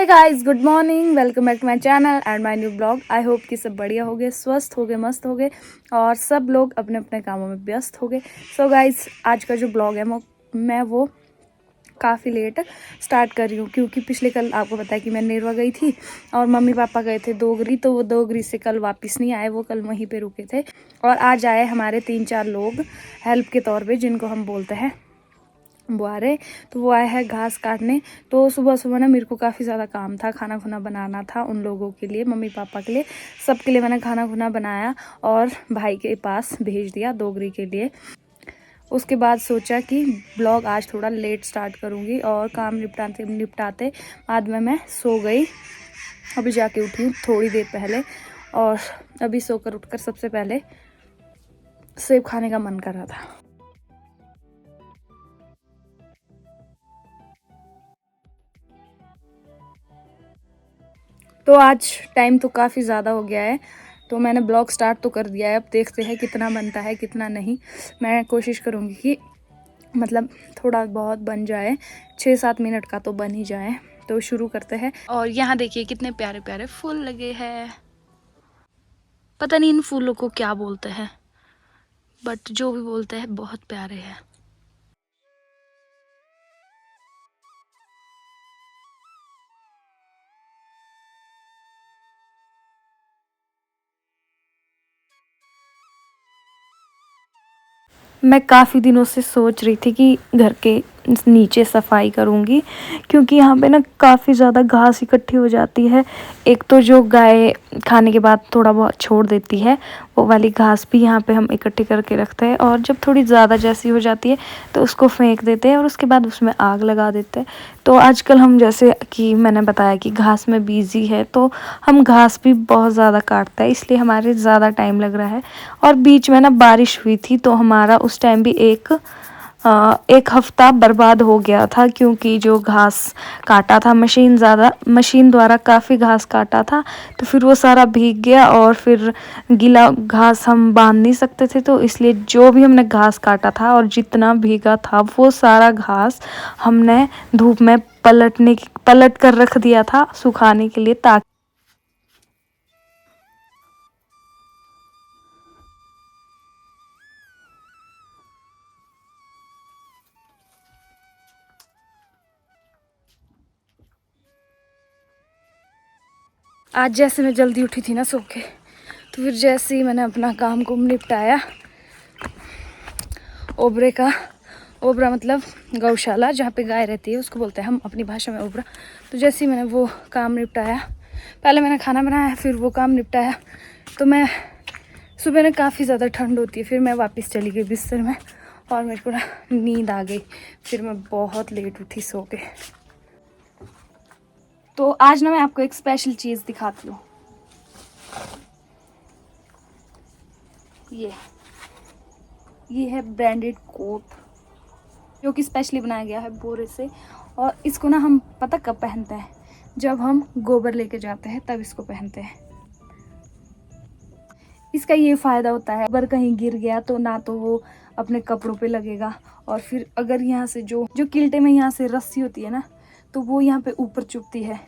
Guys, good morning, welcome back to my channel and my new blog. I hope कि सब बढ़िया हो गए, स्वस्थ हो गए, मस्त हो गए और सब लोग अपने अपने कामों में व्यस्त हो गए। सो गाइस, आज का जो ब्लॉग है वो काफ़ी लेट स्टार्ट कर रही हूँ क्योंकि पिछले कल आपको पता है कि मैं नेरवा गई थी और मम्मी पापा गए थे दोगरी, तो वो दोगरी से कल वापस नहीं आए, वो कल वहीं पे रुके थे। और आज आए हमारे 3-4 लोग हेल्प के तौर पे, जिनको हम बोलते हैं बुआरे। तो वो आया है घास काटने। तो सुबह सुबह ना मेरे को काफ़ी ज़्यादा काम था, खाना खुना बनाना था उन लोगों के लिए, मम्मी पापा के लिए, सबके लिए मैंने खाना खुना बनाया और भाई के पास भेज दिया दोगरी के लिए। उसके बाद सोचा कि ब्लॉग आज थोड़ा लेट स्टार्ट करूँगी और काम निपटाते बाद में मैं सो गई। अभी जाके उठी हूँ थोड़ी देर पहले और अभी सोकर उठकर सबसे पहले सेब खाने का मन कर रहा था। तो आज टाइम तो काफ़ी ज़्यादा हो गया है, तो मैंने ब्लॉग स्टार्ट तो कर दिया है। अब देखते हैं कितना बनता है कितना नहीं। मैं कोशिश करूँगी कि मतलब थोड़ा बहुत बन जाए, 6-7 मिनट का तो बन ही जाए। तो शुरू करते हैं। और यहाँ देखिए कितने प्यारे प्यारे फूल लगे हैं। पता नहीं इन फूलों को क्या बोलते हैं, बट जो भी बोलते हैं बहुत प्यारे हैं। मैं काफ़ी दिनों से सोच रही थी कि घर के नीचे सफाई करूँगी क्योंकि यहाँ पे ना काफ़ी ज़्यादा घास इकट्ठी हो जाती है। एक तो जो गाय खाने के बाद थोड़ा बहुत छोड़ देती है, वो वाली घास भी यहाँ पे हम इकट्ठी करके रखते हैं और जब थोड़ी ज़्यादा जैसी हो जाती है तो उसको फेंक देते हैं और उसके बाद उसमें आग लगा देते हैं। तो आजकल हम, जैसे कि मैंने बताया कि घास में बिज़ी है, तो हम घास भी बहुत ज़्यादा काटते हैं, इसलिए हमारे ज़्यादा टाइम लग रहा है। और बीच में ना बारिश हुई थी तो हमारा उस टाइम भी एक हफ्ता बर्बाद हो गया था क्योंकि जो घास काटा था मशीन द्वारा काफ़ी घास काटा था, तो फिर वो सारा भीग गया और फिर गीला घास हम बांध नहीं सकते थे, तो इसलिए जो भी हमने घास काटा था और जितना भीगा था वो सारा घास हमने धूप में पलट कर रख दिया था सुखाने के लिए। ताकि आज जैसे मैं जल्दी उठी थी ना सो के, तो फिर जैसे ही मैंने अपना काम को निपटाया, ओबरा मतलब गौशाला जहाँ पे गाय रहती है उसको बोलते हैं हम अपनी भाषा में ओबरा। तो जैसे ही मैंने वो काम निपटाया, पहले मैंने खाना बनाया फिर वो काम निपटाया, तो मैं सुबह में काफ़ी ज़्यादा ठंड होती है, फिर मैं वापस चली गई बिस्तर में और मेरे को ना नींद आ गई। फिर मैं बहुत लेट उठी सो के। तो आज ना मैं आपको एक स्पेशल चीज़ दिखाती हूँ। ये है ब्रांडेड कोट जो कि स्पेशली बनाया गया है बोरे से। और इसको ना हम पता कब पहनते हैं, जब हम गोबर लेके जाते हैं तब इसको पहनते हैं। इसका ये फ़ायदा होता है, अगर कहीं गिर गया तो ना तो वो अपने कपड़ों पे लगेगा, और फिर अगर यहाँ से जो किल्टे में यहाँ से रस्सी होती है ना, तो वो यहाँ पे ऊपर चुभती है,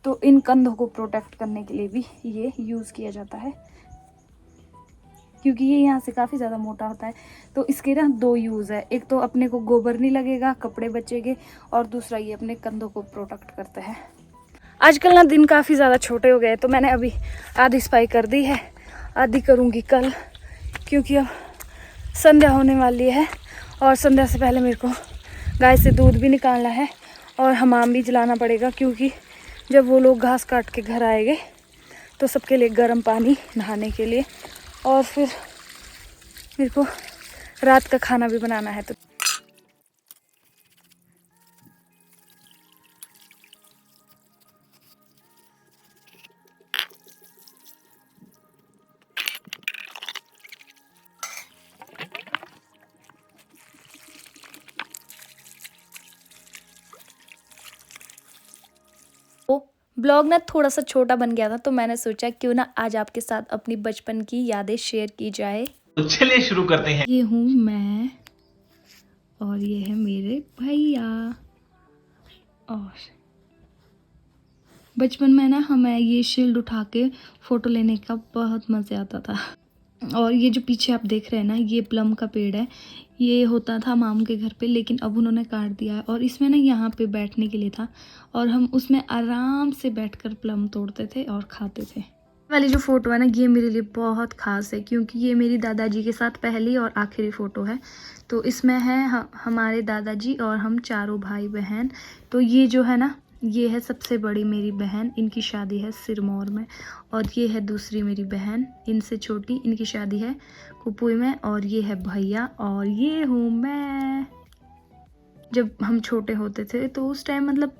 तो इन कंधों को प्रोटेक्ट करने के लिए भी ये यूज़ किया जाता है क्योंकि ये यहाँ से काफ़ी ज़्यादा मोटा होता है। तो इसके ना 2 यूज़ है, एक तो अपने को गोबर नहीं लगेगा, कपड़े बचेंगे, और दूसरा ये अपने कंधों को प्रोटेक्ट करता है। आजकल ना दिन काफ़ी ज़्यादा छोटे हो गए, तो मैंने अभी आधी सफाई कर दी है, आधी करूँगी कल, क्योंकि अब संध्या होने वाली है और संध्या से पहले मेरे को गाय से दूध भी निकालना है और हमाम भी जलाना पड़ेगा, क्योंकि जब वो लोग घास काट के घर आएंगे तो सबके लिए गर्म पानी नहाने के लिए, और फिर मेरे को रात का खाना भी बनाना है। तो ब्लॉग ना थोड़ा सा छोटा बन गया था, तो मैंने सोचा क्यों ना आज आपके साथ अपनी बचपन की यादें शेयर की जाए। तो चलिए शुरू करते हैं। ये हूँ मैं और ये है मेरे भैया, और बचपन में ना हमें ये शील्ड उठा के फ़ोटो लेने का बहुत मज़ा आता था। और ये जो पीछे आप देख रहे हैं ना, ये प्लम का पेड़ है। ये होता था मामू के घर पे, लेकिन अब उन्होंने काट दिया है। और इसमें ना यहाँ पे बैठने के लिए था और हम उसमें आराम से बैठकर प्लम तोड़ते थे और खाते थे। वाली जो फ़ोटो है ना, ये मेरे लिए बहुत ख़ास है क्योंकि ये मेरी दादाजी के साथ पहली और आखिरी फ़ोटो है। तो इसमें है हमारे दादाजी और हम चारों भाई बहन। तो ये जो है ना, ये है सबसे बड़ी मेरी बहन, इनकी शादी है सिरमौर में। और ये है दूसरी मेरी बहन, इनसे छोटी, इनकी शादी है कुपुई में। और ये है भैया और ये हूँ मैं। जब हम छोटे होते थे तो उस टाइम मतलब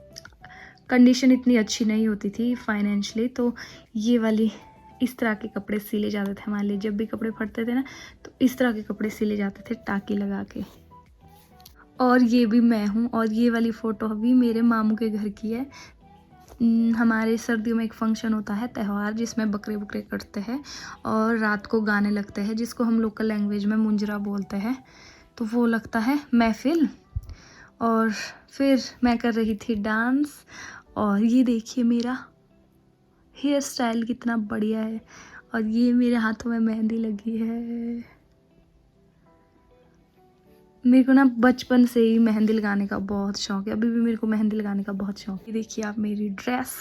कंडीशन इतनी अच्छी नहीं होती थी फाइनेंशियली, तो ये वाली इस तरह के कपड़े सिले जाते थे हमारे लिए। जब भी कपड़े फटते थे ना, तो इस तरह के कपड़े सिले जाते थे टाकी लगा के। और ये भी मैं हूँ। और ये वाली फ़ोटो भी मेरे मामू के घर की है। हमारे सर्दियों में एक फंक्शन होता है, त्यौहार, जिसमें बकरे बकरे कटते हैं और रात को गाने लगते हैं, जिसको हम लोकल लैंग्वेज में मुंजरा बोलते हैं। तो वो लगता है महफिल। और फिर मैं कर रही थी डांस। और ये देखिए मेरा हेयर स्टाइल कितना बढ़िया है। और ये मेरे हाथों में मेहंदी लगी है। मेरे को ना बचपन से ही मेहंदी लगाने का बहुत शौक है। अभी भी मेरे को मेहंदी लगाने का बहुत शौक है। देखिए आप मेरी ड्रेस,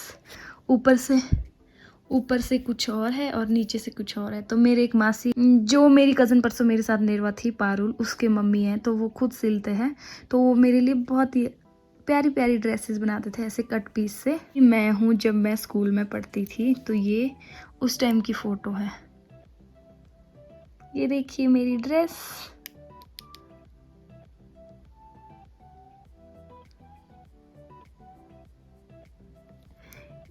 ऊपर से कुछ और है और नीचे से कुछ और है। तो मेरे एक मासी, जो मेरी कज़न परसों मेरे साथ नेरवा थी, पारुल, उसके मम्मी हैं, तो वो खुद सिलते हैं। तो वो मेरे लिए बहुत ही प्यारी प्यारी ड्रेसेस बनाते थे ऐसे कट पीस से। मैं हूँ जब मैं स्कूल में पढ़ती थी। तो ये उस टाइम की फ़ोटो है। ये देखिए मेरी ड्रेस।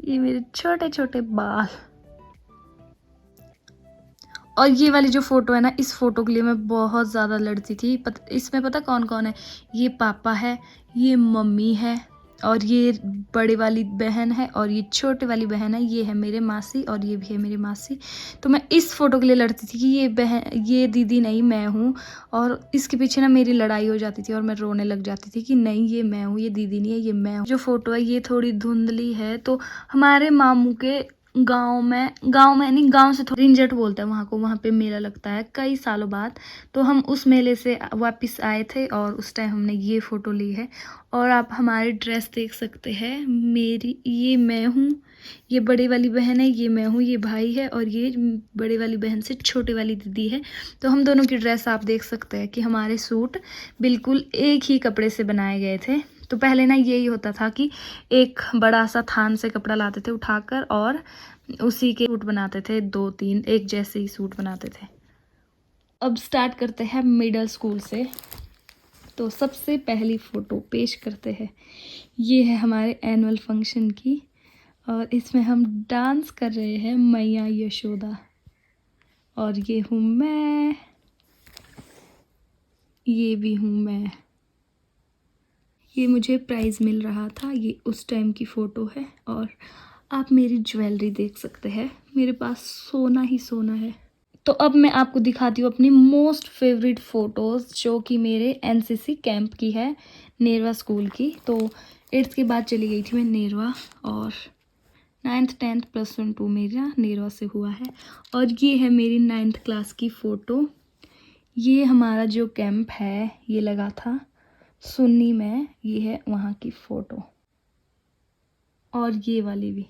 ये मेरे छोटे छोटे बाल। और ये वाली जो फ़ोटो है ना, इस फ़ोटो के लिए मैं बहुत ज़्यादा लड़ती थी। इसमें पता कौन कौन है? ये पापा है, ये मम्मी है, और ये बड़े वाली बहन है, और ये छोटे वाली बहन है। ये है मेरे मासी और ये भी है मेरी मासी। तो मैं इस फ़ोटो के लिए लड़ती थी कि ये बहन, ये दीदी नहीं, मैं हूँ। और इसके पीछे ना मेरी लड़ाई हो जाती थी और मैं रोने लग जाती थी कि नहीं, ये मैं हूँ, ये दीदी नहीं है, ये मैं हूँ। जो फ़ोटो है ये थोड़ी धुंधली है। तो हमारे मामू के गांव में नहीं, गांव से थोड़ा रिंजट बोलते हैं वहाँ को, वहाँ पे मेला लगता है कई सालों बाद। तो हम उस मेले से वापस आए थे और उस टाइम हमने ये फ़ोटो ली है। और आप हमारी ड्रेस देख सकते हैं। मेरी, ये मैं हूँ, ये बड़ी वाली बहन है, ये मैं हूँ, ये भाई है, और ये बड़ी वाली बहन से छोटी वाली दीदी है। तो हम दोनों की ड्रेस आप देख सकते हैं कि हमारे सूट बिल्कुल एक ही कपड़े से बनाए गए थे। तो पहले ना यही होता था कि एक बड़ा सा थान से कपड़ा लाते थे उठाकर और उसी के सूट बनाते थे, 2-3 एक जैसे ही सूट बनाते थे। अब स्टार्ट करते हैं मिडिल स्कूल से। तो सबसे पहली फ़ोटो पेश करते हैं। ये है हमारे एनुअल फंक्शन की, और इसमें हम डांस कर रहे हैं मैया यशोदा। और ये हूँ मैं, ये भी हूँ मैं। ये मुझे प्राइज़ मिल रहा था, ये उस टाइम की फ़ोटो है। और आप मेरी ज्वेलरी देख सकते हैं, मेरे पास सोना ही सोना है। तो अब मैं आपको दिखाती हूँ अपनी मोस्ट फेवरेट फ़ोटोज़, जो कि मेरे एनसीसी कैंप की है, नेरवा स्कूल की। तो 8th के बाद चली गई थी मैं नेरवा, और 9th 10th +1 2 मेरा नेरवा से हुआ है। और ये है मेरी 9th क्लास की फ़ोटो। ये हमारा जो कैंप है ये लगा था सुन्नी में, ये है वहाँ की फ़ोटो। और ये वाली भी।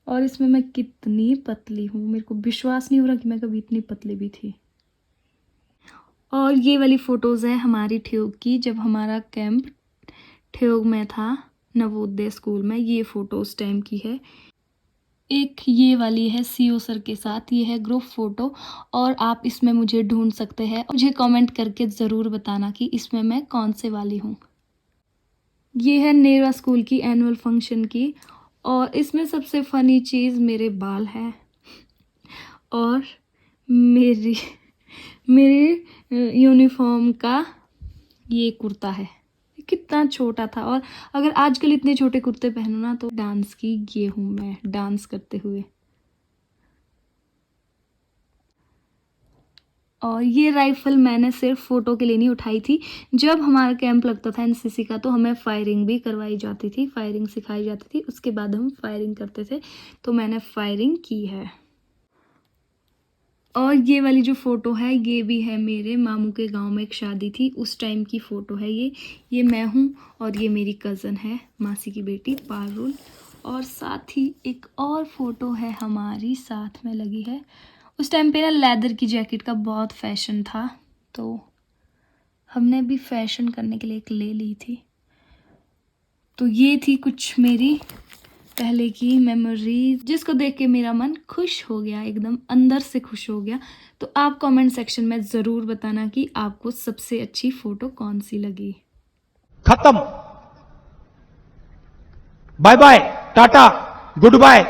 और इसमें मैं कितनी पतली हूँ, मेरे को विश्वास नहीं हो रहा कि मैं कभी इतनी पतली भी थी। और ये वाली फ़ोटोज़ है हमारी ठेयोग की, जब हमारा कैंप ठेयोग में था, नवोदय स्कूल में। ये फ़ोटो उस टाइम की है। एक ये वाली है सीओ सर के साथ, ये है ग्रुप फ़ोटो। और आप इसमें मुझे ढूंढ सकते हैं, मुझे कमेंट करके ज़रूर बताना कि इसमें मैं कौन से वाली हूँ। ये है नेरवा स्कूल की एनुअल फंक्शन की, और इसमें सबसे फ़नी चीज़ मेरे बाल हैं और मेरी मेरे यूनिफॉर्म का ये कुर्ता है। कितना छोटा था। और अगर आजकल इतने छोटे कुर्ते पहनो ना, तो डांस की ये हूँ मैं, डांस करते हुए। और ये राइफ़ल मैंने सिर्फ फ़ोटो के लिए नहीं उठाई थी। जब हमारा कैंप लगता था एनसीसी का तो हमें फायरिंग भी करवाई जाती थी, फायरिंग सिखाई जाती थी, उसके बाद हम फायरिंग करते थे, तो मैंने फायरिंग की है। और ये वाली जो फ़ोटो है ये भी है मेरे मामू के गांव में एक शादी थी उस टाइम की फ़ोटो है ये मैं हूँ और ये मेरी कज़न है मासी की बेटी पारुल। और साथ ही एक और फ़ोटो है हमारी साथ में लगी है। उस टाइम पे ना लेदर की जैकेट का बहुत फैशन था तो हमने भी फैशन करने के लिए एक ले ली थी। तो ये थी कुछ मेरी पहले की मेमोरीज जिसको देख के मेरा मन खुश हो गया, एकदम अंदर से खुश हो गया। तो आप कमेंट सेक्शन में ज़रूर बताना कि आपको सबसे अच्छी फ़ोटो कौन सी लगी। खत्म। Bye bye, tata, good bye.